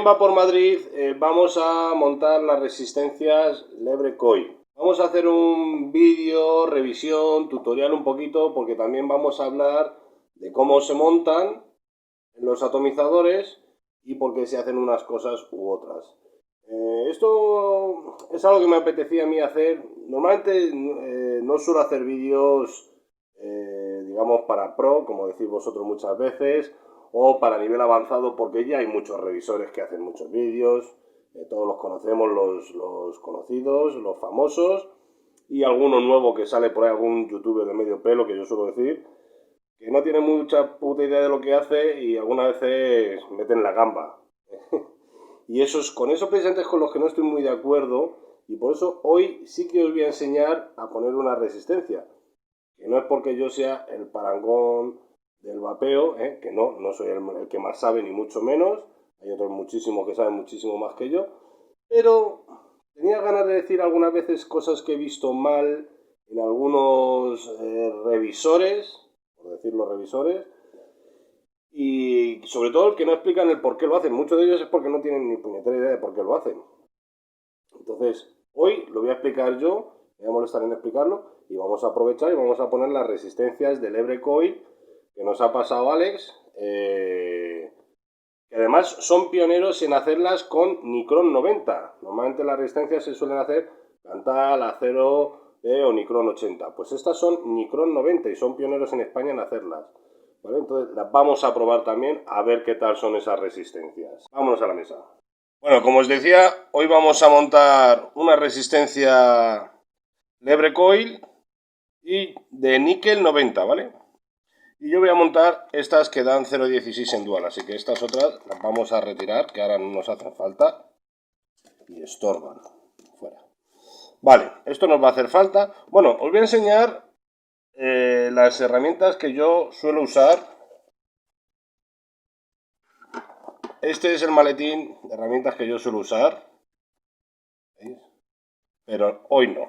Vapor Madrid vamos a montar las resistencias Lebre Coil. Vamos a hacer un vídeo, revisión, tutorial un poquito, porque también vamos a hablar de cómo se montan los atomizadores y por qué se hacen unas cosas u otras. Esto es algo que me apetecía a mí hacer. Normalmente no suelo hacer vídeos, digamos, para pro, como decís vosotros muchas veces, o para nivel avanzado, porque ya hay muchos revisores que hacen muchos vídeos, todos los conocemos, los conocidos, los famosos, y alguno nuevo que sale por ahí, algún youtuber de medio pelo, que yo suelo decir, que no tiene mucha puta idea de lo que hace y algunas veces meten la gamba. Y con eso precisamente es con los que no estoy muy de acuerdo, y por eso hoy sí que os voy a enseñar a poner una resistencia. Que no es porque yo sea el parangón del vapeo, que no soy el que más sabe, ni mucho menos. Hay otros muchísimos que saben muchísimo más que yo. Pero tenía ganas de decir algunas veces cosas que he visto mal en algunos revisores, por decirlo revisores, y sobre todo el que no explican el por qué lo hacen. Muchos de ellos es porque no tienen ni puñetera idea de por qué lo hacen. Entonces, hoy lo voy a explicar yo, me voy a molestar en explicarlo, y vamos a aprovechar y vamos a poner las resistencias del Lebre Coil que nos ha pasado Alex, que además son pioneros en hacerlas con Nicron 90. Normalmente las resistencias se suelen hacer Cantal, Acero o Nicron 80. Pues estas son Nicron 90 y son pioneros en España en hacerlas. ¿Vale? Entonces las vamos a probar también a ver qué tal son esas resistencias. Vámonos a la mesa. Bueno, como os decía, hoy vamos a montar una resistencia Lebre Coil y de níquel 90, ¿vale? Y yo voy a montar estas que dan 0,16 en dual, así que estas otras las vamos a retirar, que ahora no nos hacen falta y estorban. Fuera. Vale, esto nos va a hacer falta. Bueno, os voy a enseñar las herramientas que yo suelo usar. Este es el maletín de herramientas que yo suelo usar. ¿Veis? Pero hoy no.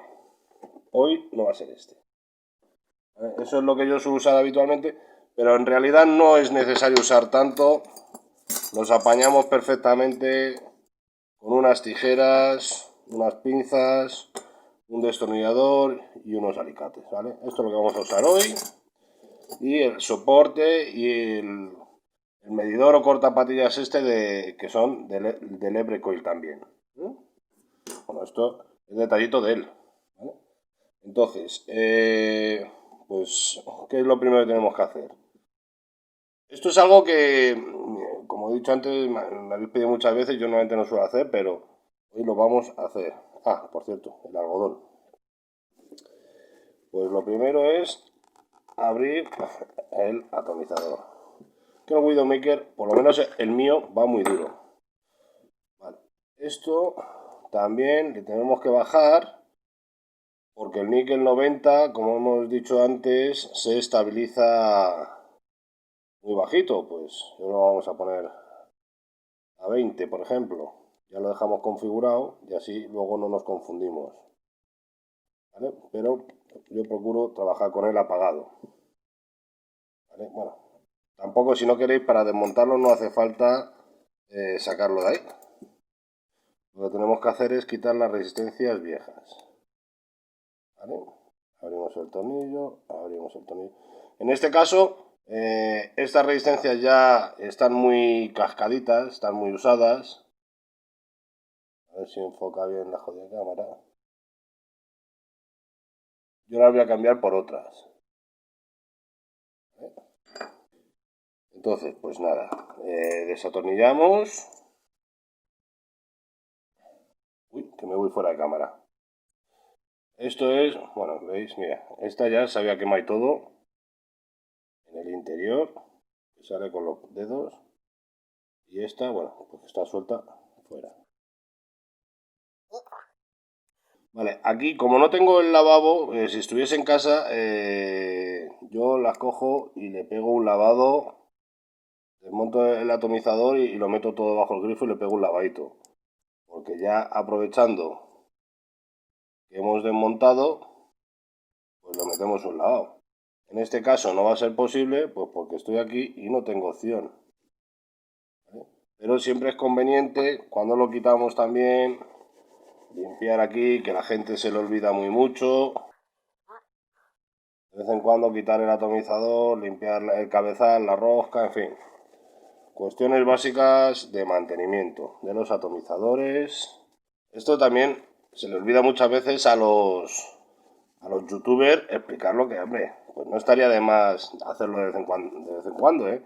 Hoy no va a ser este. Eso es lo que yo suelo usar habitualmente, pero en realidad no es necesario usar tanto. Los apañamos perfectamente con unas tijeras, unas pinzas, un destornillador y unos alicates, ¿vale? Esto es lo que vamos a usar hoy. Y el soporte y el medidor o cortapatillas que son de Lebre Coil también. Bueno, esto es detallito de él, ¿vale? Entonces, pues, ¿qué es lo primero que tenemos que hacer? Esto es algo que, como he dicho antes, me habéis pedido muchas veces, yo normalmente no suelo hacer, pero hoy lo vamos a hacer. Ah, por cierto, el algodón. Pues lo primero es abrir el atomizador. Que el Widowmaker, por lo menos el mío, va muy duro. Vale. Esto también le tenemos que bajar, porque el níquel 90, como hemos dicho antes, se estabiliza muy bajito. Pues lo vamos a poner a 20, por ejemplo. Ya lo dejamos configurado y así luego no nos confundimos, ¿vale? Pero yo procuro trabajar con él apagado, ¿vale? Bueno, tampoco, si no queréis, para desmontarlo no hace falta sacarlo de ahí. Lo que tenemos que hacer es quitar las resistencias viejas, ¿vale? Abrimos el tornillo, abrimos el tornillo. En este caso, estas resistencias ya están muy cascaditas, están muy usadas. A ver si enfoca bien la jodida cámara. Yo las voy a cambiar por otras. Entonces, pues nada, desatornillamos. Uy, que me voy fuera de cámara. Esto es, bueno, veis, mira, esta ya se había quemado todo en el interior, que sale con los dedos. Y esta, bueno, pues está suelta fuera. Vale, aquí como no tengo el lavabo, si estuviese en casa, yo las cojo y le pego un lavado, desmonto el atomizador y lo meto todo bajo el grifo y le pego un lavadito. Porque ya aprovechando que hemos desmontado, pues lo metemos un lavado. En este caso no va a ser posible, pues porque estoy aquí y no tengo opción, ¿vale? pero siempre es conveniente cuando lo quitamos también limpiar aquí, que la gente se le olvida muy mucho. De vez en cuando quitar el atomizador, limpiar el cabezal, la rosca, en fin. Cuestiones básicas de mantenimiento de los atomizadores. Esto también se le olvida muchas veces a los youtubers explicar lo que, hombre, pues no estaría de más hacerlo de vez en cuando, ¿eh?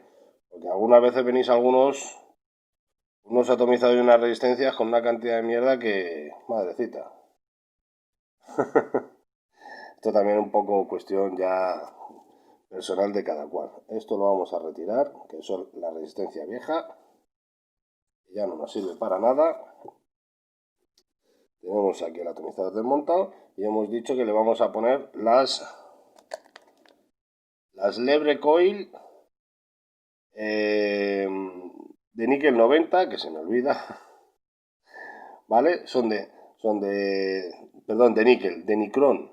Porque algunas veces venís unos atomizadores y unas resistencias con una cantidad de mierda que, madrecita. Esto también es un poco cuestión ya personal de cada cual. Esto lo vamos a retirar, que son la resistencia vieja, que ya no nos sirve para nada. Tenemos aquí el atomizador desmontado y hemos dicho que le vamos a poner las Lebre Coil de níquel 90, que se me olvida, ¿vale? Perdón, de níquel, de Nicron.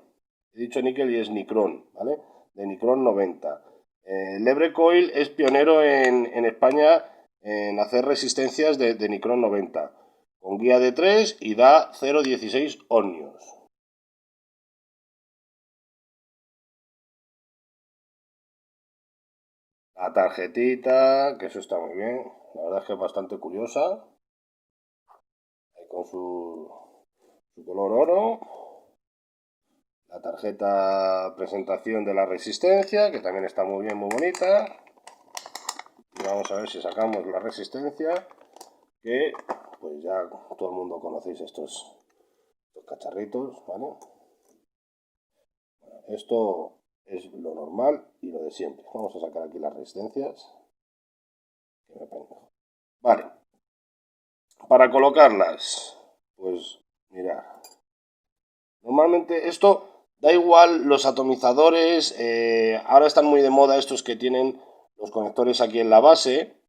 He dicho níquel y es Nicron, ¿vale? De Nicron 90. Lebre Coil es pionero en España en hacer resistencias de Nicron 90, con guía de 3 y da 0,16 ohmios. La tarjetita, que eso está muy bien, la verdad es que es bastante curiosa, ahí con su color oro. La tarjeta presentación de la resistencia, que también está muy bien, muy bonita. Y vamos a ver si sacamos la resistencia, que pues ya todo el mundo conocéis estos cacharritos, ¿vale? Esto es lo normal y lo de siempre. Vamos a sacar aquí las resistencias. Vale. Para colocarlas, pues mirad. Normalmente esto da igual los atomizadores. Ahora están muy de moda estos que tienen los conectores aquí en la base.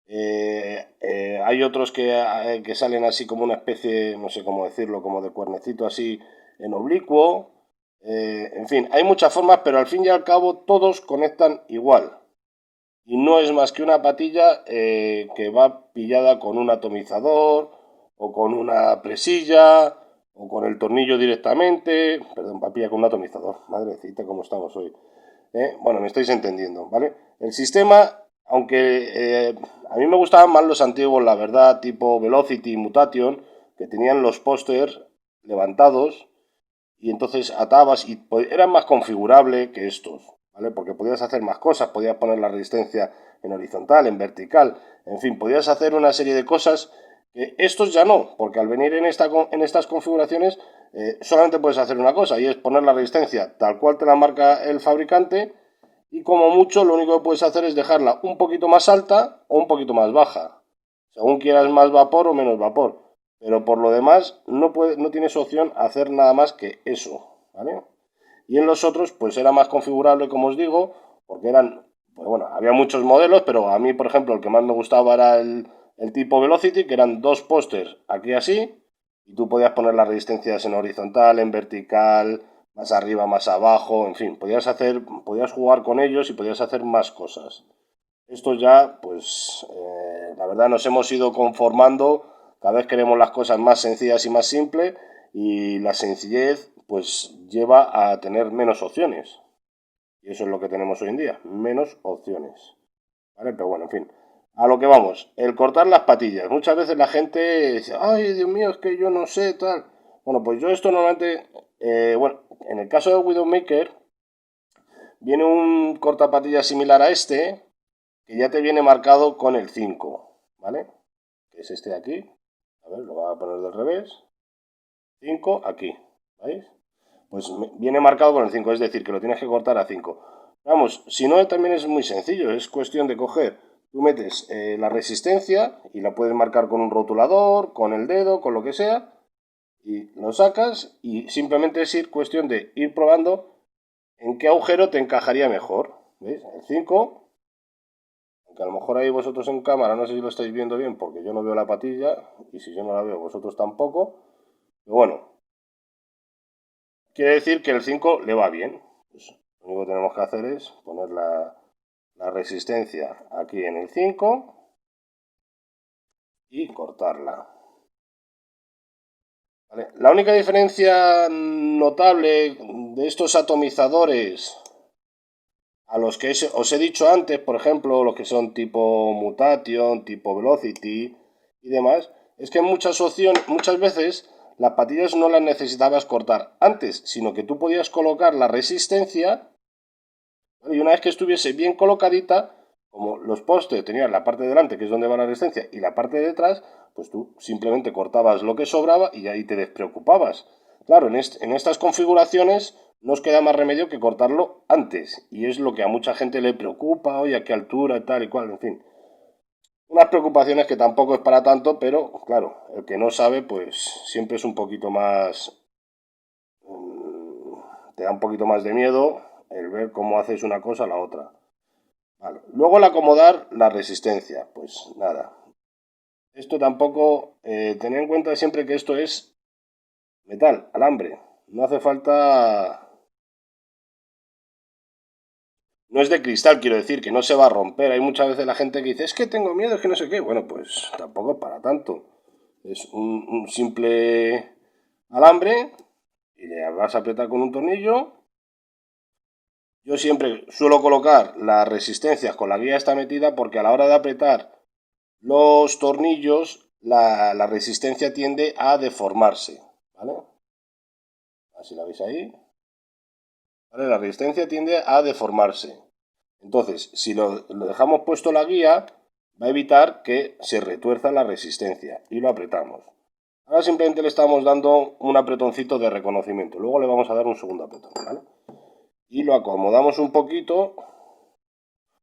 Hay otros que salen así como una especie, no sé cómo decirlo, como de cuernecito así en oblicuo. En fin, hay muchas formas, pero al fin y al cabo todos conectan igual. Y no es más que una patilla que va pillada con un atomizador o con una presilla o con el tornillo directamente. Perdón, va pillada con un atomizador. Madrecita, cómo estamos hoy. Bueno, me estáis entendiendo, ¿vale? El sistema, aunque a mí me gustaban más los antiguos, la verdad, tipo Velocity y Mutation, que tenían los pósters levantados y entonces atabas y eran más configurable que estos, ¿vale? Porque podías hacer más cosas, podías poner la resistencia en horizontal, en vertical, en fin, podías hacer una serie de cosas que estos ya no, porque al venir en estas configuraciones solamente puedes hacer una cosa y es poner la resistencia tal cual te la marca el fabricante y como mucho lo único que puedes hacer es dejarla un poquito más alta o un poquito más baja, según quieras más vapor o menos vapor. Pero por lo demás no tienes opción a hacer nada más que eso, ¿vale? Y en los otros pues era más configurable, como os digo, porque eran, pues bueno, había muchos modelos, pero a mí, por ejemplo, el que más me gustaba era el tipo Velocity, que eran dos pósters aquí así, y tú podías poner las resistencias en horizontal, en vertical, más arriba, más abajo, en fin, podías jugar con ellos y podías hacer más cosas. Esto ya, pues, la verdad nos hemos ido conformando, cada vez queremos las cosas más sencillas y más simples, y la sencillez, pues, lleva a tener menos opciones. Y eso es lo que tenemos hoy en día, menos opciones. ¿Vale? Pero bueno, en fin. A lo que vamos, el cortar las patillas. Muchas veces la gente dice, ay, Dios mío, es que yo no sé, tal. Bueno, pues yo esto normalmente, bueno, en el caso de Widowmaker, viene un cortapatillas similar a este, que ya te viene marcado con el 5, ¿vale? Que es este de aquí. A ver, lo voy a poner del revés. 5 aquí, ¿veis? Pues viene marcado con el 5, es decir, que lo tienes que cortar a 5. Vamos, si no, también es muy sencillo, es cuestión de coger, tú metes la resistencia y la puedes marcar con un rotulador, con el dedo, con lo que sea, y lo sacas y simplemente es cuestión de ir probando en qué agujero te encajaría mejor. ¿Veis? El 5, aunque a lo mejor ahí vosotros en cámara no sé si lo estáis viendo bien porque yo no veo la patilla y si yo no la veo vosotros tampoco, pero bueno, quiere decir que el 5 le va bien. Pues lo único que tenemos que hacer es poner la resistencia aquí en el 5 y cortarla. ¿Vale? La única diferencia notable de estos atomizadores a los que os he dicho antes, por ejemplo, los que son tipo Mutation, tipo Velocity y demás, es que muchas veces las patillas no las necesitabas cortar antes, sino que tú podías colocar la resistencia, ¿vale? Y una vez que estuviese bien colocadita, como los postes tenían la parte de delante, que es donde va la resistencia, y la parte de detrás, pues tú simplemente cortabas lo que sobraba y ahí te despreocupabas. Claro, en estas configuraciones no os queda más remedio que cortarlo antes, y es lo que a mucha gente le preocupa, oye, a qué altura y tal y cual, en fin. Unas preocupaciones que tampoco es para tanto, pero claro, el que no sabe, pues siempre es un poquito más... te da un poquito más de miedo el ver cómo haces una cosa a la otra. Vale. Luego el acomodar la resistencia, pues nada. Esto tampoco, tened en cuenta siempre que esto es metal, alambre. No hace falta... No es de cristal, quiero decir, que no se va a romper. Hay muchas veces la gente que dice, es que tengo miedo, es que no sé qué. Bueno, pues tampoco es para tanto. Es un simple alambre y le vas a apretar con un tornillo. Yo siempre suelo colocar las resistencias con la guía esta metida porque a la hora de apretar los tornillos la resistencia tiende a deformarse, ¿vale? Así la veis ahí. ¿Vale? La resistencia tiende a deformarse. Entonces, si lo dejamos puesto la guía, va a evitar que se retuerza la resistencia y lo apretamos. Ahora simplemente le estamos dando un apretoncito de reconocimiento. Luego le vamos a dar un segundo apretón, ¿vale? Y lo acomodamos un poquito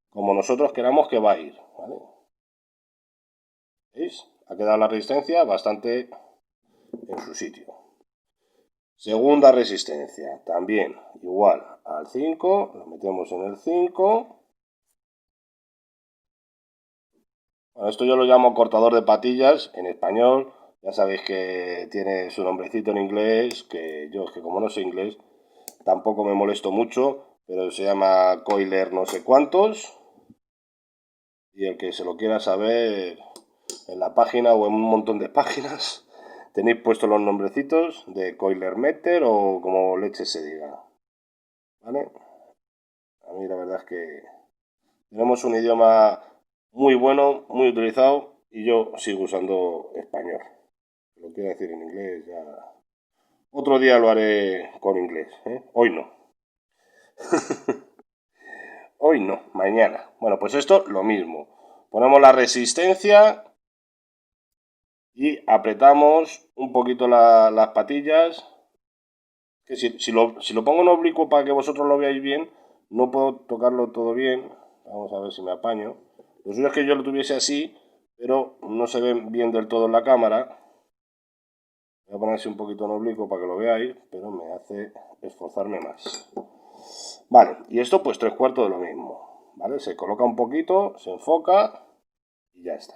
como nosotros queramos que va a ir, ¿vale? ¿Veis? Ha quedado la resistencia bastante en su sitio. Segunda resistencia, también igual al 5, lo metemos en el 5. Bueno, esto yo lo llamo cortador de patillas en español. Ya sabéis que tiene su nombrecito en inglés, que yo es que como no sé inglés, tampoco me molesto mucho, pero se llama coiler no sé cuántos. Y el que se lo quiera saber, en la página o en un montón de páginas, tenéis puestos los nombrecitos de coiler meter o como leche se diga. ¿Vale? A mí la verdad es que tenemos un idioma muy bueno, muy utilizado y yo sigo usando español. Lo quiero decir en inglés ya. Otro día lo haré con inglés, ¿eh? Hoy no. Hoy no, mañana. Bueno, pues esto lo mismo. Ponemos la resistencia y apretamos un poquito las patillas. Que si lo pongo en oblicuo para que vosotros lo veáis bien, no puedo tocarlo todo bien. Vamos a ver si me apaño. Lo suyo es que yo lo tuviese así, pero no se ve bien del todo en la cámara. Voy a ponerse un poquito en oblicuo para que lo veáis, pero me hace esforzarme más. Vale, y esto pues 3/4 de lo mismo. ¿Vale? Se coloca un poquito, se enfoca y ya está.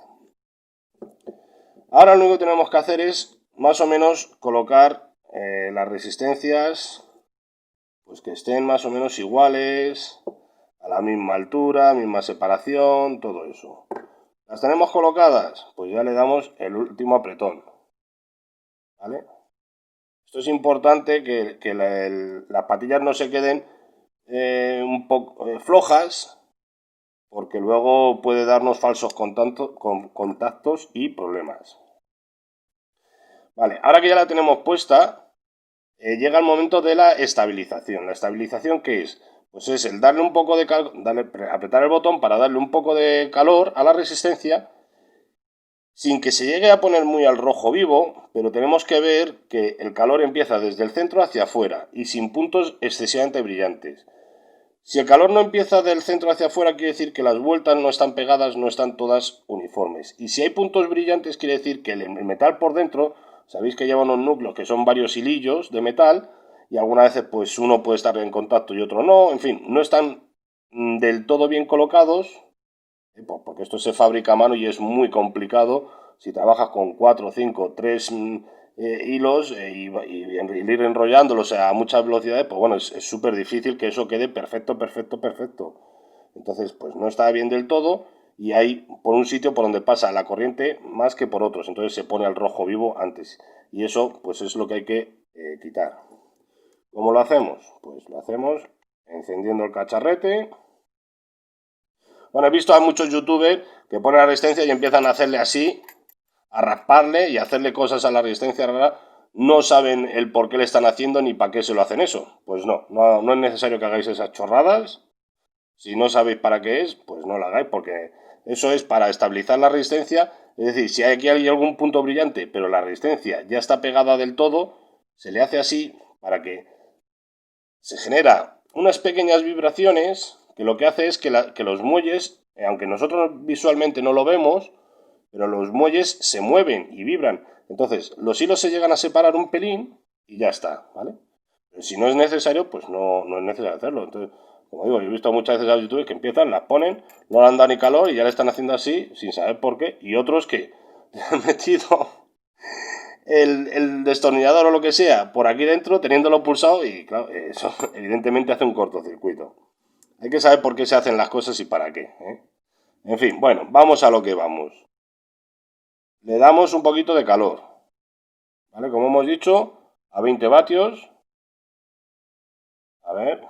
Ahora lo único que tenemos que hacer es más o menos colocar las resistencias pues que estén más o menos iguales, a la misma altura, misma separación, todo eso. ¿Las tenemos colocadas? Pues ya le damos el último apretón. ¿Vale? Esto es importante que las patillas no se queden un poco flojas, porque luego puede darnos falsos contactos y problemas. Vale, ahora que ya la tenemos puesta, llega el momento de la estabilización. ¿La estabilización qué es? Pues es el darle un poco de apretar el botón para darle un poco de calor a la resistencia sin que se llegue a poner muy al rojo vivo, pero tenemos que ver que el calor empieza desde el centro hacia afuera y sin puntos excesivamente brillantes. Si el calor no empieza del centro hacia afuera, quiere decir que las vueltas no están pegadas, no están todas uniformes. Y si hay puntos brillantes, quiere decir que el metal por dentro, sabéis que lleva unos núcleos que son varios hilillos de metal, y algunas veces pues uno puede estar en contacto y otro no, en fin, no están del todo bien colocados, porque esto se fabrica a mano y es muy complicado. Si trabajas con 4, 5, 3 hilos y ir enrollándolos a muchas velocidades, pues bueno, es súper difícil que eso quede perfecto, perfecto, perfecto. Entonces, pues no está bien del todo y hay por un sitio por donde pasa la corriente más que por otros, entonces se pone al rojo vivo antes y eso pues es lo que hay que quitar. ¿Cómo lo hacemos? Pues lo hacemos encendiendo el cacharrete. Bueno, he visto a muchos youtubers que ponen la resistencia y empiezan a hacerle así, a rasparle y a hacerle cosas a la resistencia rara. No saben el por qué le están haciendo ni para qué se lo hacen eso. Pues no es necesario que hagáis esas chorradas. Si no sabéis para qué es, pues no lo hagáis, porque eso es para estabilizar la resistencia. Es decir, si aquí hay algún punto brillante, pero la resistencia ya está pegada del todo, se le hace así para que se genera unas pequeñas vibraciones que lo que hace es que los muelles, aunque nosotros visualmente no lo vemos, pero los muelles se mueven y vibran. Entonces, los hilos se llegan a separar un pelín y ya está, ¿vale? Pero si no es necesario, pues no es necesario hacerlo. Entonces, como digo, yo he visto muchas veces a los youtubers que empiezan, las ponen, no le han dado ni calor y ya le están haciendo así, sin saber por qué, y otros que le han metido el destornillador o lo que sea por aquí dentro, teniéndolo pulsado, y claro, eso evidentemente hace un cortocircuito. Hay que saber por qué se hacen las cosas y para qué, ¿eh? En fin, bueno, vamos a lo que vamos. Le damos un poquito de calor, ¿vale? Como hemos dicho, a 20 vatios. A ver,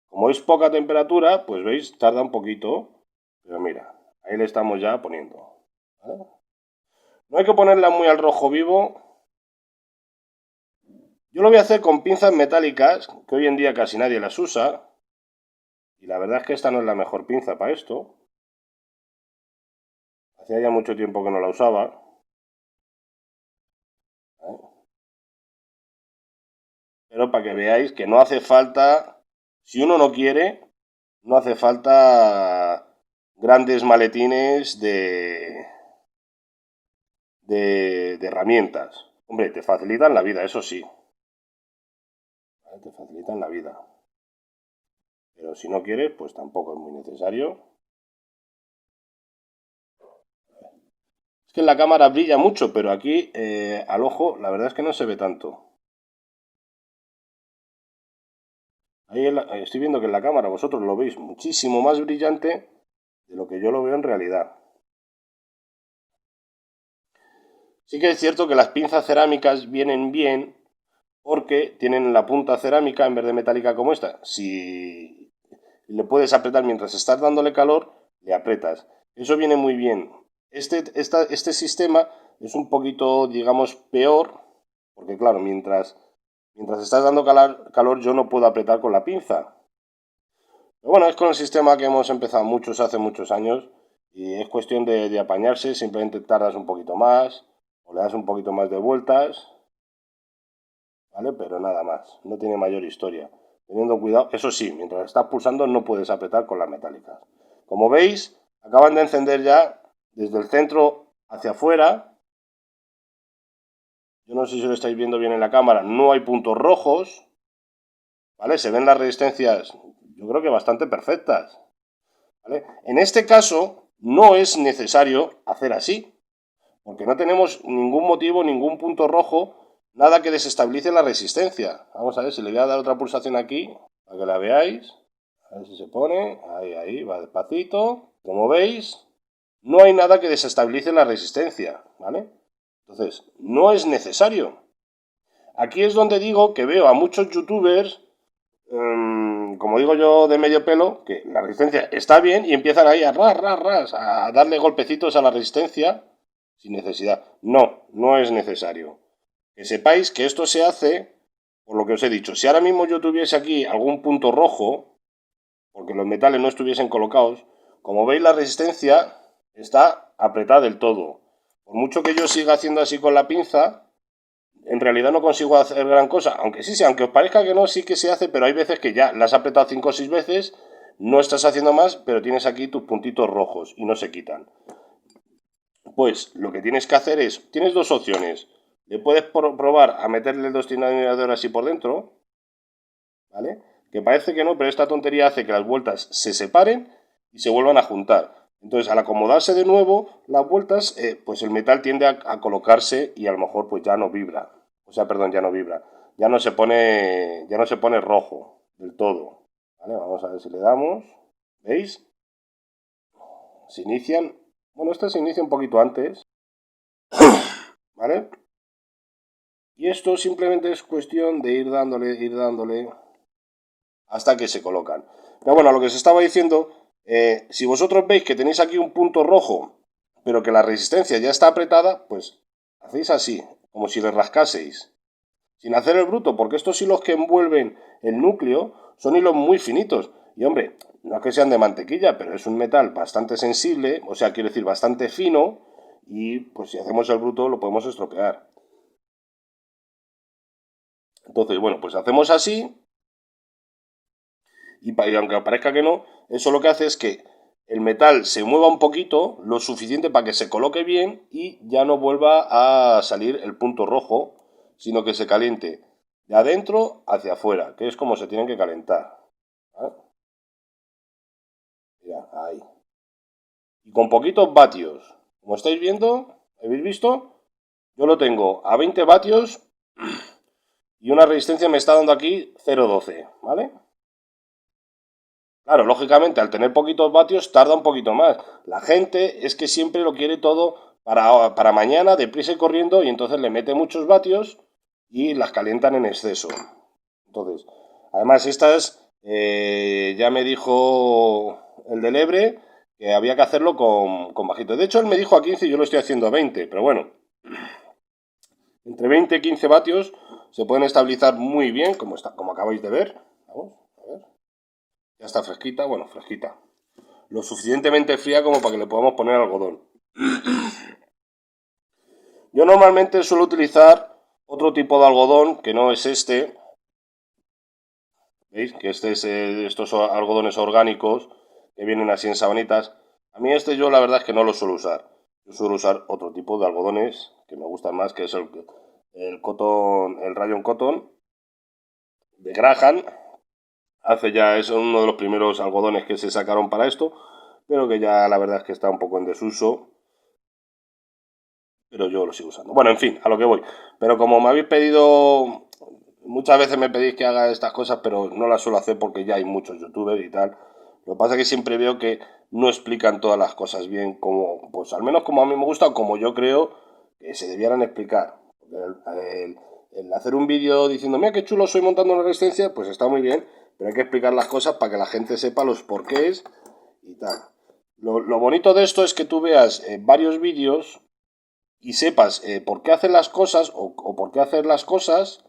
como es poca temperatura, pues veis, tarda un poquito. Pero mira, ahí le estamos ya poniendo, ¿vale? No hay que ponerla muy al rojo vivo. Yo lo voy a hacer con pinzas metálicas, que hoy en día casi nadie las usa. Y la verdad es que esta no es la mejor pinza para esto. Hacía ya mucho tiempo que no la usaba. Pero para que veáis que no hace falta, si uno no quiere, no hace falta grandes maletines de herramientas. Hombre, te facilitan la vida, eso sí. ¿Vale? Te facilitan la vida. Pero si no quieres, pues tampoco es muy necesario. Es que en la cámara brilla mucho, pero aquí al ojo la verdad es que no se ve tanto. Ahí estoy viendo que en la cámara vosotros lo veis muchísimo más brillante de lo que yo lo veo en realidad. Sí que es cierto que las pinzas cerámicas vienen bien porque tienen la punta cerámica en vez de metálica como esta. Si le puedes apretar mientras estás dándole calor, le apretas. Eso viene muy bien. Este sistema es un poquito, digamos, peor, porque claro, mientras estás dando calor yo no puedo apretar con la pinza. Pero bueno, es con el sistema que hemos empezado muchos hace muchos años y es cuestión de apañarse, simplemente tardas un poquito más o le das un poquito más de vueltas, ¿vale? Pero nada más, no tiene mayor historia. Teniendo cuidado, eso sí, mientras estás pulsando no puedes apretar con las metálicas. Como veis, acaban de encender ya desde el centro hacia afuera. Yo no sé si lo estáis viendo bien en la cámara, no hay puntos rojos, ¿vale? Se ven las resistencias, yo creo que bastante perfectas, ¿vale? En este caso, no es necesario hacer así, porque no tenemos ningún motivo, ningún punto rojo, nada que desestabilice la resistencia. Vamos a ver si le voy a dar otra pulsación aquí, para que la veáis. A ver si se pone, ahí, va despacito. Como veis, no hay nada que desestabilice la resistencia, ¿vale? Entonces, no es necesario. Aquí es donde digo que veo a muchos youtubers, como digo yo, de medio pelo, que la resistencia está bien y empiezan ahí a a darle golpecitos a la resistencia sin necesidad. No es necesario. Que sepáis que esto se hace por lo que os he dicho. Si ahora mismo yo tuviese aquí algún punto rojo, porque los metales no estuviesen colocados, como veis la resistencia está apretada del todo. Por mucho que yo siga haciendo así con la pinza, en realidad no consigo hacer gran cosa. Aunque sí, aunque os parezca que no, sí que se hace, pero hay veces que ya la has apretado 5 o 6 veces, no estás haciendo más, pero tienes aquí tus puntitos rojos y no se quitan. Pues lo que tienes que hacer es, tienes dos opciones. Le puedes probar a meterle el destornillador así por dentro, ¿vale? Que parece que no, pero esta tontería hace que las vueltas se separen y se vuelvan a juntar. Entonces, al acomodarse de nuevo las vueltas, pues el metal tiende a colocarse y a lo mejor pues ya no vibra. O sea, perdón, ya no vibra. Ya no se pone rojo del todo. ¿Vale? Vamos a ver si le damos. ¿Veis? se inician, bueno, esta se inicia un poquito antes, ¿vale? Y esto simplemente es cuestión de ir dándole, hasta que se colocan. Pero bueno, lo que os estaba diciendo, si vosotros veis que tenéis aquí un punto rojo, pero que la resistencia ya está apretada, pues hacéis así, como si le rascaseis. Sin hacer el bruto, porque estos hilos que envuelven el núcleo son hilos muy finitos. Y hombre, no es que sean de mantequilla, pero es un metal bastante sensible, o sea, quiero decir, bastante fino, y pues si hacemos el bruto lo podemos estropear. Entonces, bueno, pues hacemos así, y aunque parezca que no, eso lo que hace es que el metal se mueva un poquito, lo suficiente para que se coloque bien y ya no vuelva a salir el punto rojo, sino que se caliente de adentro hacia afuera, que es como se tienen que calentar. ¿Vale? Mira, ahí. Y con poquitos vatios. Como estáis viendo, ¿habéis visto? Yo lo tengo a 20 vatios y una resistencia me está dando aquí 0,12, ¿vale? Claro, lógicamente, al tener poquitos vatios tarda un poquito más. La gente es que siempre lo quiere todo para mañana, deprisa y corriendo, y entonces le mete muchos vatios y las calientan en exceso. Entonces, además estas, ya me dijo el del Ebre que había que hacerlo con bajito. De hecho, él me dijo a 15 y yo lo estoy haciendo a 20, pero bueno, entre 20 y 15 vatios se pueden estabilizar muy bien, como acabáis de ver. Vamos, a ver. Ya está fresquita, bueno, fresquita. Lo suficientemente fría como para que le podamos poner algodón. Yo normalmente suelo utilizar otro tipo de algodón que no es este. ¿Veis? Que este es estos algodones orgánicos que vienen así en sabanitas. A mí este yo la verdad es que no lo suelo usar. Yo suelo usar otro tipo de algodones que me gustan más, que es el cotton, el rayon cotton de Graham. Hace ya, es uno de los primeros algodones que se sacaron para esto, pero que ya la verdad es que está un poco en desuso. Pero yo lo sigo usando. Bueno, en fin, a lo que voy. Pero como me habéis pedido, muchas veces me pedís que haga estas cosas, pero no las suelo hacer porque ya hay muchos youtubers y tal. Lo que pasa es que siempre veo que no explican todas las cosas bien, como, pues al menos como a mí me gusta o como yo creo que se debieran explicar. El hacer un vídeo diciendo, mira qué chulo soy montando una resistencia, pues está muy bien, pero hay que explicar las cosas para que la gente sepa los porqués y tal. Lo bonito de esto es que tú veas varios vídeos y sepas por qué hacer las cosas o por qué hacer las cosas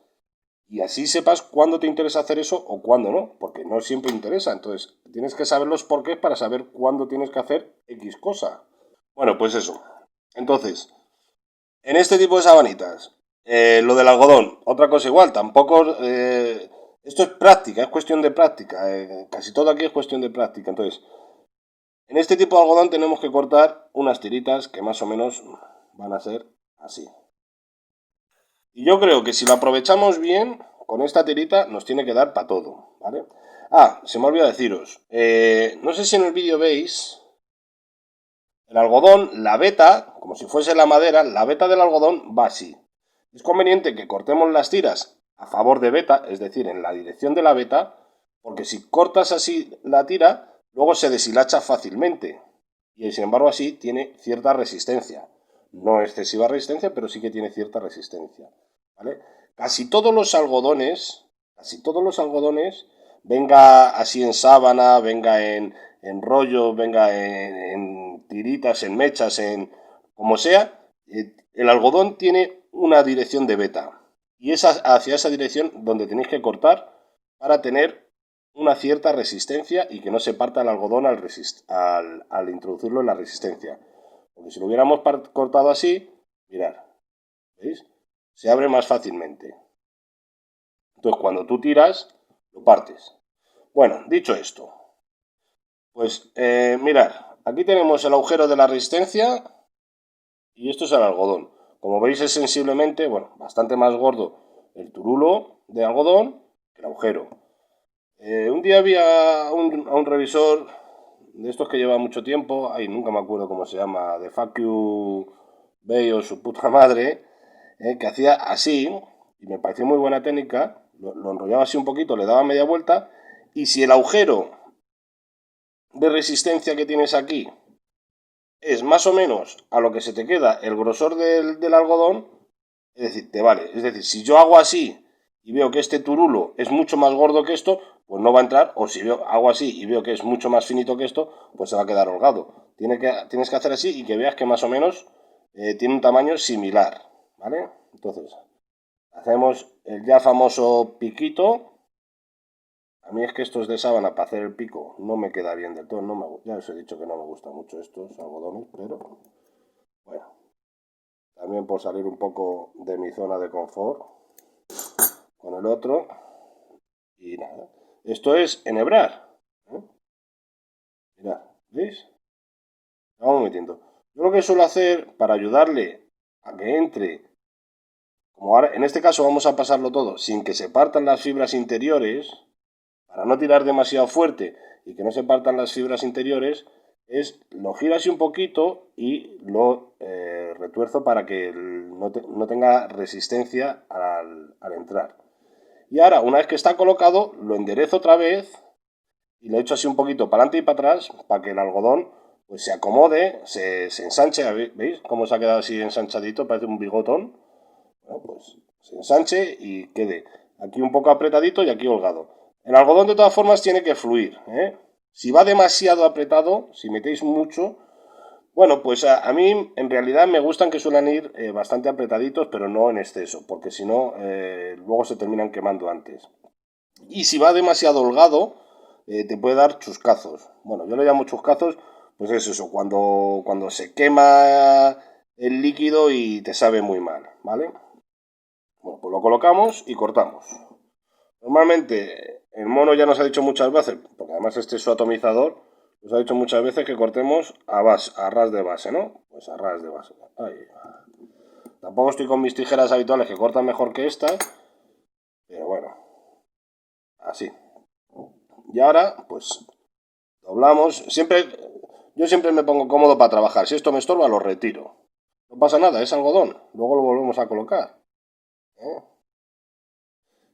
y así sepas cuándo te interesa hacer eso o cuándo no, porque no siempre interesa. Entonces, tienes que saber los porqués para saber cuándo tienes que hacer X cosa. Bueno, pues eso. Entonces, en este tipo de sabanitas, lo del algodón, otra cosa igual, tampoco... esto es práctica, es cuestión de práctica. Casi todo aquí es cuestión de práctica. Entonces, en este tipo de algodón tenemos que cortar unas tiritas que más o menos van a ser así. Y yo creo que si lo aprovechamos bien, con esta tirita nos tiene que dar para todo, ¿vale? Ah, se me olvidó deciros. No sé si en el vídeo veis el algodón, la veta, como si fuese la madera, la veta del algodón va así. Es conveniente que cortemos las tiras a favor de veta, es decir, en la dirección de la veta, porque si cortas así la tira, luego se deshilacha fácilmente. Y sin embargo así tiene cierta resistencia. No excesiva resistencia, pero sí que tiene cierta resistencia. ¿Vale? Casi todos los algodones, venga así en sábana, venga en rollo, venga en tiritas, en mechas, en como sea, el algodón tiene una dirección de beta. Y es hacia esa dirección donde tenéis que cortar para tener una cierta resistencia y que no se parta el algodón al introducirlo en la resistencia. Porque si lo hubiéramos cortado así, mirad, ¿veis? Se abre más fácilmente. Entonces cuando tú tiras, lo partes. Bueno, dicho esto, pues mirad, aquí tenemos el agujero de la resistencia y esto es el algodón. Como veis es sensiblemente, bueno, bastante más gordo el turulo de algodón que el agujero. Un día vi a un revisor de estos que lleva mucho tiempo, ay, nunca me acuerdo cómo se llama, de Fuck You Bay o su puta madre, que hacía así, y me pareció muy buena técnica, lo enrollaba así un poquito, le daba media vuelta, y si el agujero de resistencia que tienes aquí es más o menos a lo que se te queda el grosor del algodón, es decir, te vale. Es decir, si yo hago así y veo que este turulo es mucho más gordo que esto, pues no va a entrar, o si hago así y veo que es mucho más finito que esto, pues se va a quedar holgado. Tienes que hacer así y que veas que más o menos tiene un tamaño similar, ¿vale? Entonces, hacemos el ya famoso piquito. A mí es que estos de sábana para hacer el pico no me queda bien del todo. Ya os he dicho que no me gustan mucho estos algodones, pero bueno, también por salir un poco de mi zona de confort con el otro. Y nada, esto es enhebrar. ¿Eh? Mirad, ¿veis? Vamos metiendo. Yo lo que suelo hacer para ayudarle a que entre, como ahora, en este caso vamos a pasarlo todo sin que se partan las fibras interiores, para no tirar demasiado fuerte y que no se partan las fibras interiores, es lo giro así un poquito y lo retuerzo para que no tenga resistencia al entrar. Y ahora, una vez que está colocado, lo enderezo otra vez y lo echo así un poquito para adelante y para atrás para que el algodón pues se acomode, se ensanche. ¿Veis cómo se ha quedado así ensanchadito? Parece un bigotón. Bueno, pues se ensanche y quede aquí un poco apretadito y aquí holgado. El algodón de todas formas tiene que fluir, ¿eh? Si va demasiado apretado, si metéis mucho, bueno, pues a mí en realidad me gustan que suelen ir bastante apretaditos, pero no en exceso, porque si no, luego se terminan quemando antes. Y si va demasiado holgado, te puede dar chuscazos. Bueno, yo le llamo chuscazos, pues es eso, cuando se quema el líquido y te sabe muy mal, ¿vale? Bueno, pues lo colocamos y cortamos. Normalmente el mono ya nos ha dicho muchas veces, porque además este es su atomizador, nos ha dicho muchas veces que cortemos a ras de base, ¿no? Pues a ras de base. Ahí. Tampoco estoy con mis tijeras habituales que cortan mejor que estas, pero bueno, así. Y ahora, pues doblamos. Yo siempre me pongo cómodo para trabajar. Si esto me estorba, lo retiro. No pasa nada, es algodón. Luego lo volvemos a colocar. ¿Eh?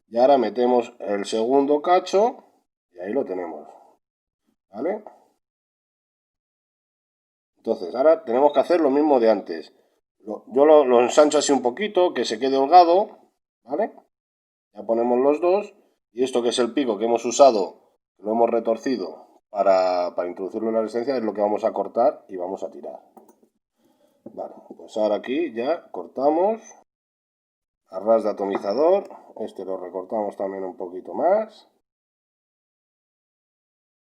Y ahora metemos el segundo cacho y ahí lo tenemos. ¿Vale? Entonces, ahora tenemos que hacer lo mismo de antes. Yo lo ensancho así un poquito, que se quede holgado. ¿Vale? Ya ponemos los dos. Y esto que es el pico que hemos usado, lo hemos retorcido para introducirlo en la resistencia, es lo que vamos a cortar y vamos a tirar. Vale, pues ahora aquí ya cortamos. A ras de atomizador. Este lo recortamos también un poquito más.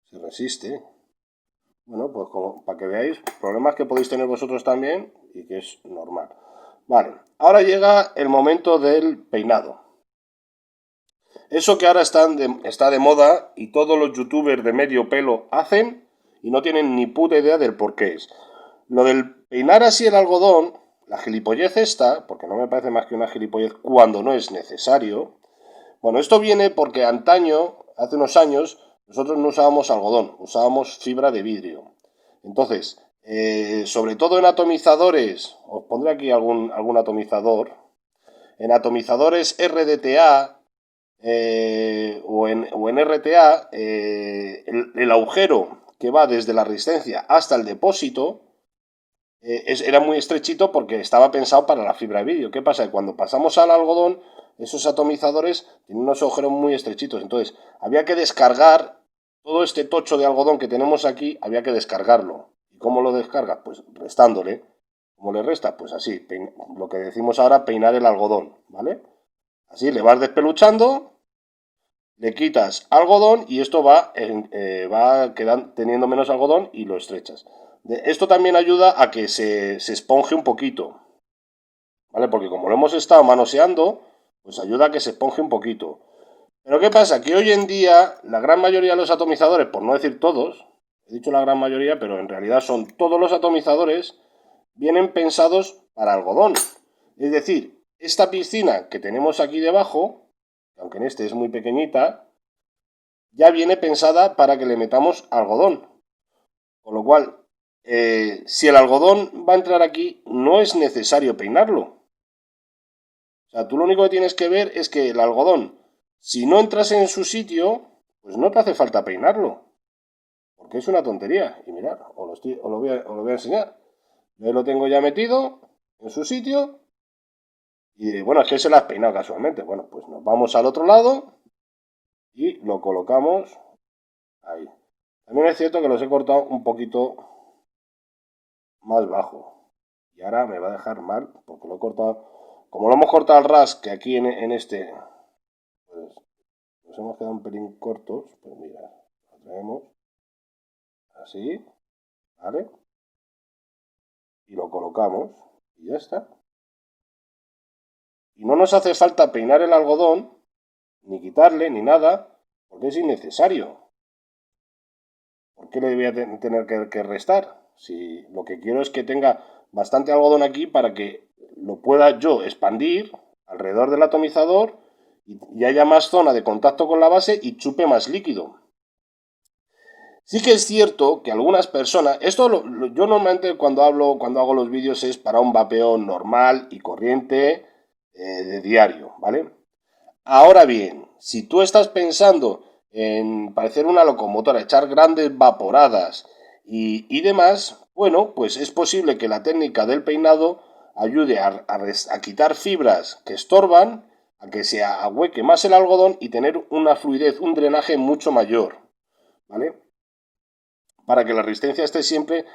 Se resiste. Bueno, pues como para que veáis, problemas que podéis tener vosotros también y que es normal. Vale, ahora llega el momento del peinado. Eso que ahora está de moda y todos los youtubers de medio pelo hacen y no tienen ni puta idea del por qué es. Lo del peinar así el algodón, la gilipollez esta, porque no me parece más que una gilipollez cuando no es necesario. Bueno, esto viene porque antaño, hace unos años, nosotros no usábamos algodón, usábamos fibra de vidrio. Entonces, sobre todo en atomizadores, os pondré aquí algún atomizador, en atomizadores RDTA o en RTA, el agujero que va desde la resistencia hasta el depósito era muy estrechito porque estaba pensado para la fibra de vidrio. ¿Qué pasa? Que cuando pasamos al algodón, esos atomizadores tienen unos agujeros muy estrechitos. Entonces, había que descargar todo este tocho de algodón que tenemos aquí, había que descargarlo. ¿Y cómo lo descarga? Pues restándole. ¿Cómo le resta? Pues así, lo que decimos ahora, peinar el algodón, ¿vale? Así le vas despeluchando, le quitas algodón y esto va teniendo menos algodón y lo estrechas. Esto también ayuda a que se esponje un poquito, ¿vale? Porque como lo hemos estado manoseando, pues ayuda a que se esponje un poquito. Pero ¿qué pasa? Que hoy en día la gran mayoría de los atomizadores, por no decir todos, he dicho la gran mayoría, pero en realidad son todos los atomizadores, vienen pensados para algodón. Es decir, esta piscina que tenemos aquí debajo, aunque en este es muy pequeñita, ya viene pensada para que le metamos algodón. Con lo cual, si el algodón va a entrar aquí, no es necesario peinarlo. O sea, tú lo único que tienes que ver es que el algodón, si no entras en su sitio, pues no te hace falta peinarlo. Porque es una tontería. Y mirad, os lo voy a enseñar. Yo ahí lo tengo ya metido en su sitio. Y bueno, es que se lo has peinado casualmente. Bueno, pues nos vamos al otro lado y lo colocamos ahí. También es cierto que los he cortado un poquito más bajo. Y ahora me va a dejar mal porque lo he cortado. Como lo hemos cortado al ras, que aquí en este, pues nos hemos quedado un pelín cortos. Pues mira, lo traemos así, ¿vale? Y lo colocamos y ya está. Y no nos hace falta peinar el algodón, ni quitarle, ni nada, porque es innecesario. ¿Por qué le voy a tener que restar? Si lo que quiero es que tenga bastante algodón aquí para que lo pueda yo expandir alrededor del atomizador y haya más zona de contacto con la base y chupe más líquido. Sí que es cierto que algunas personas, yo normalmente cuando hago los vídeos es para un vapeo normal y corriente de diario, ¿vale? Ahora bien, si tú estás pensando en parecer una locomotora, echar grandes vaporadas y demás, bueno, pues es posible que la técnica del peinado ayude a quitar fibras que estorban, a que se ahueque más el algodón y tener una fluidez, un drenaje mucho mayor, ¿vale? Para que la resistencia esté siempre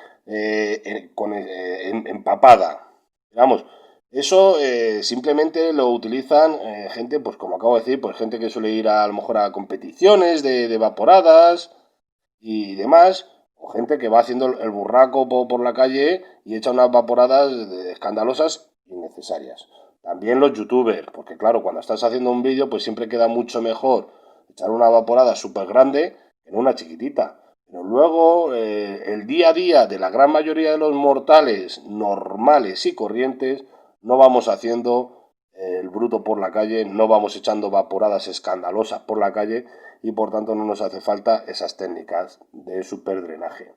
empapada. Vamos, eso simplemente lo utilizan gente, pues como acabo de decir, pues gente que suele ir a lo mejor a competiciones de vaporadas y demás, o gente que va haciendo el burraco por la calle y echa unas vaporadas escandalosas innecesarias. También los youtubers, porque claro, cuando estás haciendo un vídeo, pues siempre queda mucho mejor echar una vaporada súper grande que una chiquitita. Pero luego, el día a día de la gran mayoría de los mortales normales y corrientes, no vamos haciendo el bruto por la calle, no vamos echando vaporadas escandalosas por la calle y por tanto no nos hace falta esas técnicas de superdrenaje.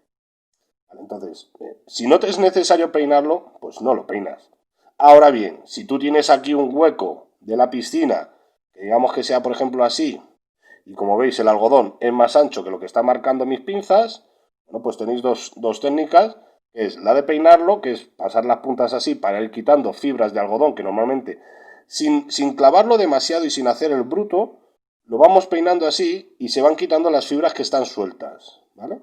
Entonces, si no te es necesario peinarlo, pues no lo peinas. Ahora bien, si tú tienes aquí un hueco de la piscina, que digamos que sea por ejemplo así, y como veis el algodón es más ancho que lo que está marcando mis pinzas, bueno, pues tenéis dos técnicas, que es la de peinarlo, que es pasar las puntas así para ir quitando fibras de algodón que normalmente, sin clavarlo demasiado y sin hacer el bruto, lo vamos peinando así y se van quitando las fibras que están sueltas, ¿vale?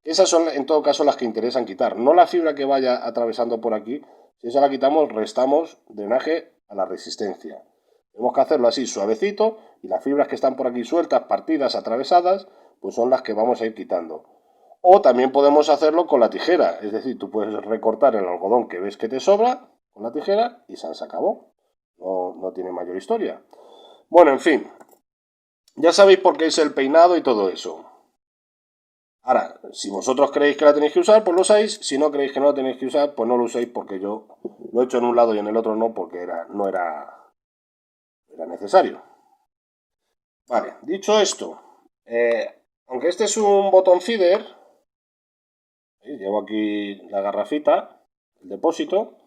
Esas son en todo caso las que interesan quitar, no la fibra que vaya atravesando por aquí. Si esa la quitamos, restamos drenaje a la resistencia. Tenemos que hacerlo así suavecito y las fibras que están por aquí sueltas, partidas, atravesadas, pues son las que vamos a ir quitando. O también podemos hacerlo con la tijera, es decir, tú puedes recortar el algodón que ves que te sobra con la tijera y se acabó. No tiene mayor historia. Bueno, en fin, ya sabéis por qué es el peinado y todo eso. Ahora, si vosotros creéis que la tenéis que usar, pues lo usáis. Si no creéis que no la tenéis que usar, pues no lo uséis porque yo lo he hecho en un lado y en el otro no, porque no era necesario. Vale, dicho esto, aunque este es un botón feeder, llevo aquí la garrafita, el depósito,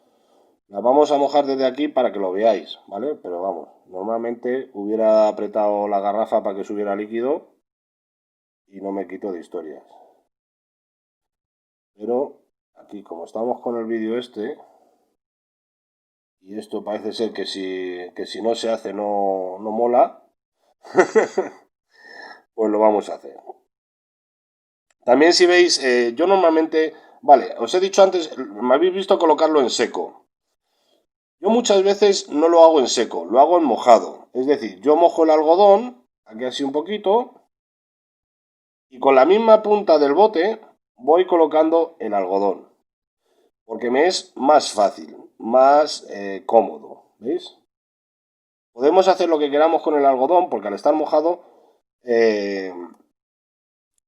la vamos a mojar desde aquí para que lo veáis, ¿vale? Pero vamos, normalmente hubiera apretado la garrafa para que subiera líquido y no me quito de historias. Pero aquí, como estamos con el vídeo este, y esto parece ser que si no se hace no mola, pues lo vamos a hacer. También si veis, yo normalmente, vale, os he dicho antes, me habéis visto colocarlo en seco. Yo muchas veces no lo hago en seco, lo hago en mojado. Es decir, yo mojo el algodón, aquí así un poquito, y con la misma punta del bote voy colocando el algodón. Porque me es más fácil, más cómodo, ¿veis? Podemos hacer lo que queramos con el algodón, porque al estar mojado, eh,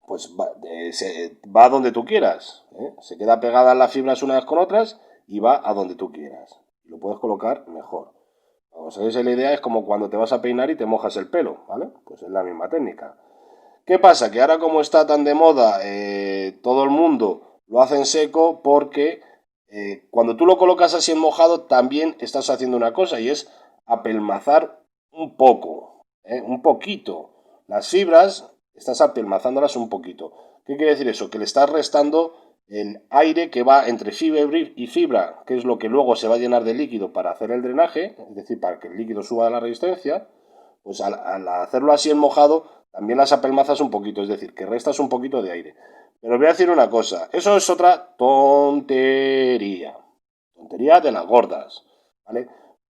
pues va a donde tú quieras. Se queda pegadas las fibras unas con otras y va a donde tú quieras. Lo puedes colocar mejor. O sea, esa la idea es como cuando te vas a peinar y te mojas el pelo, ¿vale? Pues es la misma técnica. ¿Qué pasa? Que ahora como está tan de moda, todo el mundo lo hace en seco porque cuando tú lo colocas así en mojado también estás haciendo una cosa y es apelmazar un poco, un poquito. Las fibras estás apelmazándolas un poquito. ¿Qué quiere decir eso? Que le estás restando el aire que va entre fibra y fibra, que es lo que luego se va a llenar de líquido para hacer el drenaje, es decir, para que el líquido suba a la resistencia, pues al hacerlo así en mojado, también las apelmazas un poquito, es decir, que restas un poquito de aire. Pero os voy a decir una cosa, eso es otra tontería, tontería de las gordas, ¿vale?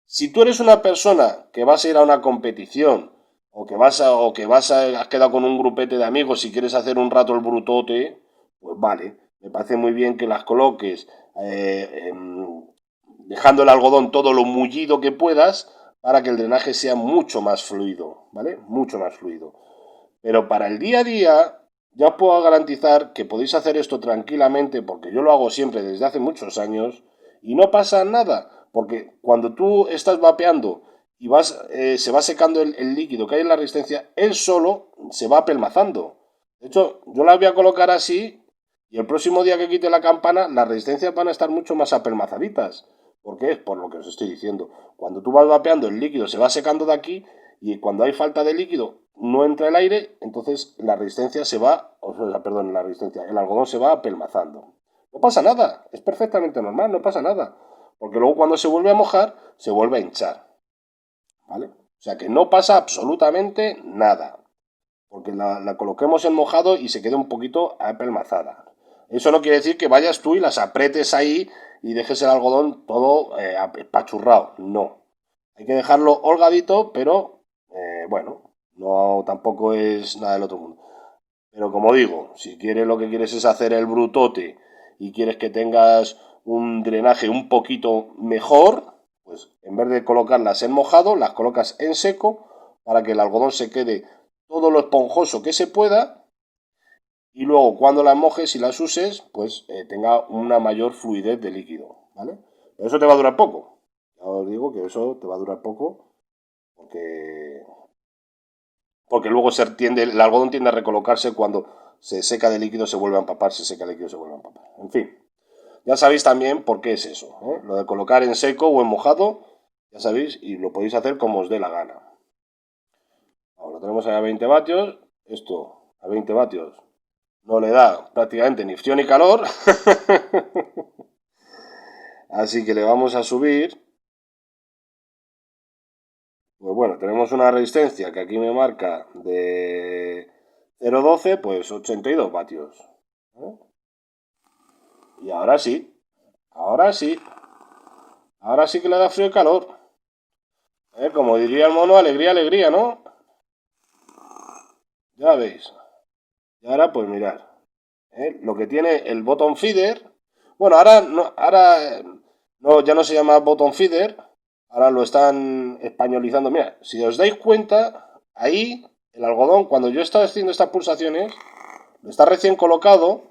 Si tú eres una persona que vas a ir a una competición has quedado con un grupete de amigos y quieres hacer un rato el brutote, pues vale, me parece muy bien que las coloques dejando el algodón todo lo mullido que puedas para que el drenaje sea mucho más fluido, ¿vale? Mucho más fluido. Pero para el día a día, ya os puedo garantizar que podéis hacer esto tranquilamente, porque yo lo hago siempre desde hace muchos años, y no pasa nada, porque cuando tú estás vapeando y se va secando el líquido que hay en la resistencia, él solo se va apelmazando. De hecho, yo la voy a colocar así, y el próximo día que quite la campana, las resistencias van a estar mucho más apelmazaditas. ¿Por qué? Por lo que os estoy diciendo. Cuando tú vas vapeando, el líquido se va secando de aquí, y cuando hay falta de líquido no entra el aire, entonces la resistencia se va, o sea, perdón, la resistencia, el algodón se va apelmazando. No pasa nada, es perfectamente normal, no pasa nada. Porque luego cuando se vuelve a mojar, se vuelve a hinchar. ¿Vale? O sea que no pasa absolutamente nada. Porque la coloquemos en mojado y se quede un poquito apelmazada. Eso no quiere decir que vayas tú y las apretes ahí y dejes el algodón todo apachurrado. No. Hay que dejarlo holgadito, pero bueno, no tampoco es nada del otro mundo. Pero como digo, si quieres lo que quieres es hacer el brutote y quieres que tengas un drenaje un poquito mejor, pues en vez de colocarlas en mojado, las colocas en seco para que el algodón se quede todo lo esponjoso que se pueda y luego cuando las mojes y las uses, pues tenga una mayor fluidez de líquido, ¿vale? Pero eso te va a durar poco. Ya os digo que eso te va a durar poco porque luego el algodón tiende a recolocarse cuando se seca de líquido, se vuelve a empapar, se seca de líquido, se vuelve a empapar. En fin, ya sabéis también por qué es eso, ¿eh? Lo de colocar en seco o en mojado, ya sabéis, y lo podéis hacer como os dé la gana. Ahora lo tenemos ahí a 20 vatios, esto a 20 vatios no le da prácticamente ni frío ni calor, así que le vamos a subir. Pues bueno, tenemos una resistencia que aquí me marca de 0,12, pues 82 vatios. ¿Eh? Y ahora sí, ahora sí, ahora sí que le da frío y calor. Como diría el mono, alegría, alegría, ¿no? Ya veis. Y ahora, pues mirad. Lo que tiene el bottom feeder. Bueno, no, ya no se llama bottom feeder. Ahora lo están españolizando. Mira, si os dais cuenta, ahí el algodón, cuando yo estaba haciendo estas pulsaciones, está recién colocado.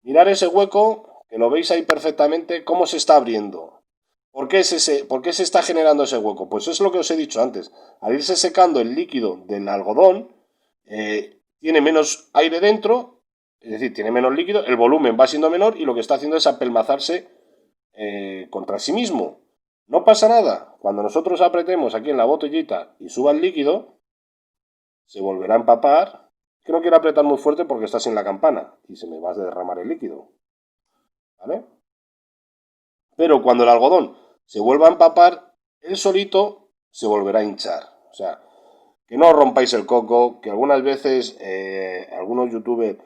Mirad ese hueco, que lo veis ahí perfectamente, cómo se está abriendo. ¿Por qué se está generando ese hueco? Pues es lo que os he dicho antes. Al irse secando el líquido del algodón, tiene menos aire dentro, es decir, tiene menos líquido, el volumen va siendo menor y lo que está haciendo es apelmazarse contra sí mismo. No pasa nada. Cuando nosotros apretemos aquí en la botellita y suba el líquido, se volverá a empapar. Que no quiero apretar muy fuerte porque está sin la campana y se me va a derramar el líquido. ¿Vale? Pero cuando el algodón se vuelva a empapar, él solito se volverá a hinchar. O sea, que no os rompáis el coco, que algunas veces algunos youtubers,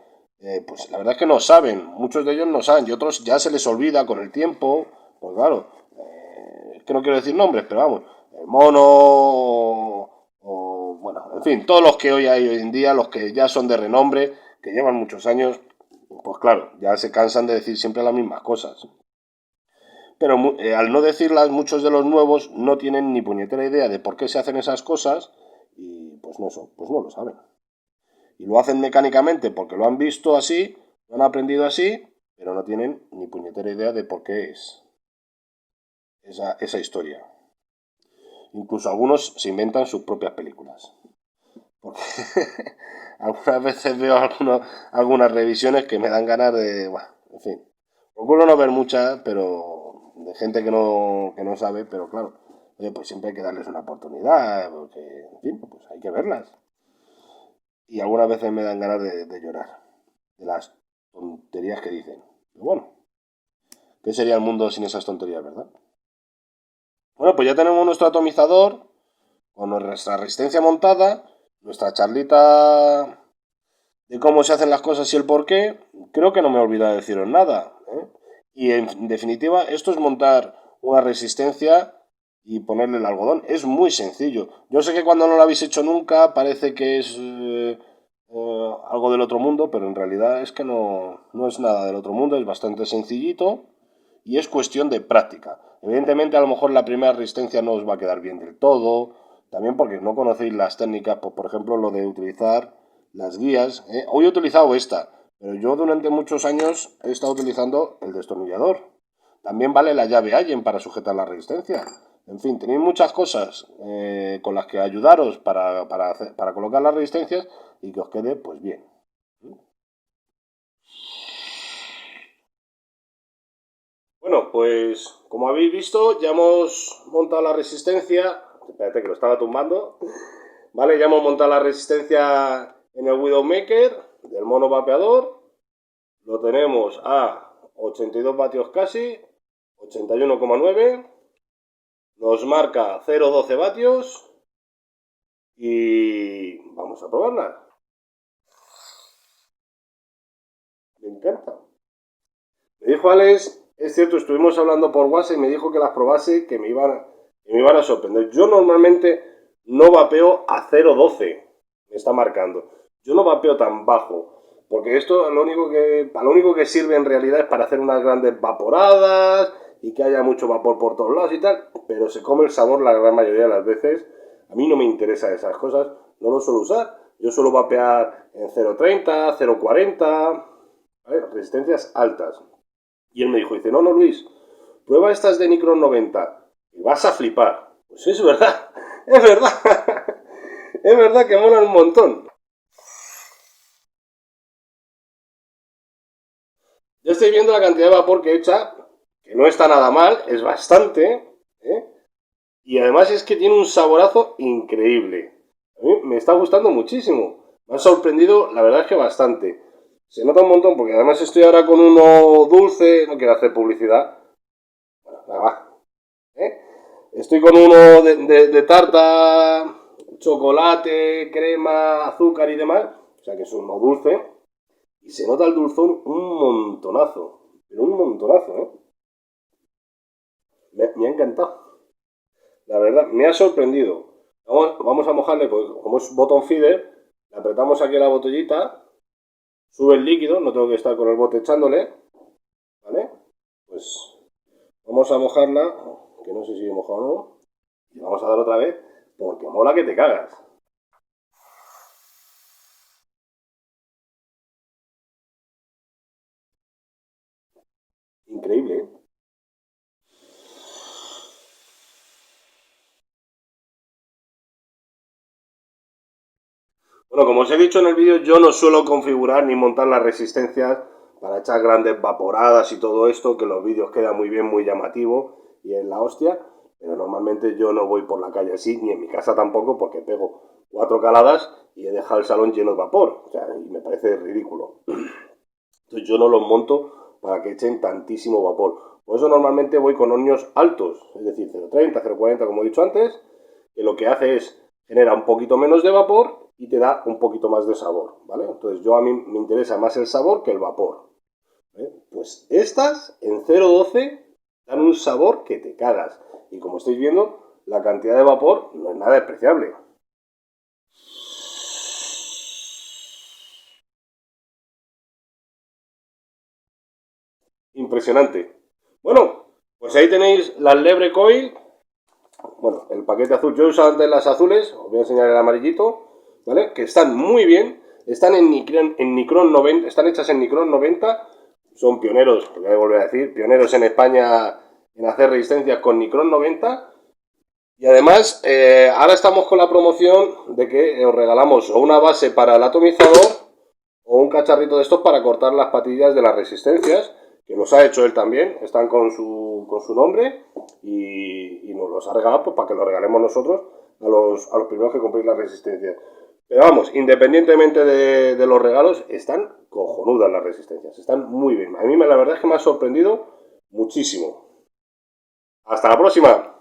pues la verdad es que no saben, muchos de ellos no saben y otros ya se les olvida con el tiempo, pues claro, es que no quiero decir nombres, pero vamos, el mono bueno, en fin, todos los que hoy hay hoy en día, los que ya son de renombre, que llevan muchos años, pues claro, ya se cansan de decir siempre las mismas cosas. Pero al no decirlas, muchos de los nuevos no tienen ni puñetera idea de por qué se hacen esas cosas y pues no lo saben. Y lo hacen mecánicamente porque lo han visto así, lo han aprendido así, pero no tienen ni puñetera idea de por qué es esa historia. Incluso algunos se inventan sus propias películas. Porque algunas veces veo algunas revisiones que me dan ganas de... Bueno, en fin. Procuro no ver muchas, pero de gente que no sabe, pero claro, oye, pues siempre hay que darles una oportunidad, porque, en fin, pues hay que verlas. Y algunas veces me dan ganas de llorar, de las tonterías que dicen. Pero bueno, ¿qué sería el mundo sin esas tonterías, verdad? Bueno, pues ya tenemos nuestro atomizador con nuestra resistencia montada, nuestra charlita de cómo se hacen las cosas y el por qué. Creo que no me he olvidado de deciros nada, ¿eh? Y en definitiva, esto es montar una resistencia y ponerle el algodón. Es muy sencillo. Yo sé que cuando no lo habéis hecho nunca parece que es algo del otro mundo, pero en realidad es que no es nada del otro mundo, es bastante sencillito y es cuestión de práctica. Evidentemente, a lo mejor la primera resistencia no os va a quedar bien del todo, también porque no conocéis las técnicas, pues, por ejemplo, lo de utilizar las guías. Hoy he utilizado esta, pero yo durante muchos años he estado utilizando el destornillador. También vale la llave Allen para sujetar la resistencia. En fin, tenéis muchas cosas con las que ayudaros para colocar las resistencias y que os quede pues bien. Bueno, pues como habéis visto, ya hemos montado la resistencia. Espérate que lo estaba tumbando. Vale, ya hemos montado la resistencia en el Widowmaker del mono vapeador. Lo tenemos a 82 vatios casi, 81,9. Nos marca 0,12 vatios. Y vamos a probarla. Me encanta. Me dijo Alex, es cierto, estuvimos hablando por WhatsApp y me dijo que las probase, que me iban a sorprender. Yo normalmente no vapeo a 0,12, me está marcando. Yo no vapeo tan bajo, porque esto para lo único que sirve en realidad es para hacer unas grandes vaporadas y que haya mucho vapor por todos lados y tal, pero se come el sabor la gran mayoría de las veces. A mí no me interesan esas cosas, no lo suelo usar. Yo suelo vapear en 0,30, 0,40, ¿vale? Resistencias altas. Y él me dijo, dice, no, Luis, prueba estas de Nicron 90 y vas a flipar. Pues es verdad, es verdad. Es verdad que molan un montón. Ya estoy viendo la cantidad de vapor que echa, que no está nada mal, es bastante, ¿eh? Y además es que tiene un saborazo increíble. A mí me está gustando muchísimo. Me ha sorprendido, la verdad es que bastante. Se nota un montón, porque además estoy ahora con uno dulce, no quiero hacer publicidad. Bueno, nada, va. ¿Eh? Estoy con uno de tarta, chocolate, crema, azúcar y demás. O sea que es uno dulce. Y se nota el dulzón un montonazo. Pero un montonazo, ¿eh? Me ha encantado. La verdad, me ha sorprendido. Vamos a mojarle, pues como es bottom feeder, le apretamos aquí a la botellita, sube el líquido, no tengo que estar con el bote echándole, ¿vale? Pues vamos a mojarla, que no sé si he mojado o no, y vamos a dar otra vez, porque mola que te cagas. Increíble, ¿eh? Bueno, como os he dicho en el vídeo, yo no suelo configurar ni montar las resistencias para echar grandes vaporadas y todo esto, que los vídeos quedan muy bien, muy llamativo y en la hostia, pero normalmente yo no voy por la calle así, ni en mi casa tampoco, porque pego 4 caladas y he dejado el salón lleno de vapor, o sea, y me parece ridículo. Entonces yo no los monto para que echen tantísimo vapor. Por eso normalmente voy con hornos altos, es decir, 0,30, 0,40 como he dicho antes, que lo que hace es genera un poquito menos de vapor y te da un poquito más de sabor, ¿vale? Entonces a mí me interesa más el sabor que el vapor. Pues estas en 0,12 dan un sabor que te cagas. Y como estáis viendo, la cantidad de vapor no es nada despreciable. Impresionante. Bueno, pues ahí tenéis las Lebre Coil. Bueno, el paquete azul. Yo he usado antes las azules, os voy a enseñar el amarillito, ¿vale? Que están muy bien. Están en Nicron 90, están hechas en Nicron 90. Son pioneros, voy a volver a decir, pioneros en España en hacer resistencias con Nicron 90. Y además, ahora estamos con la promoción de que os regalamos o una base para el atomizador o un cacharrito de estos para cortar las patillas de las resistencias, que nos ha hecho él también, están con su nombre y nos los ha regalado pues, para que los regalemos nosotros a los primeros que compréis las resistencias. Pero vamos, independientemente de los regalos, están cojonudas las resistencias, están muy bien. A mí la verdad es que me ha sorprendido muchísimo. Hasta la próxima.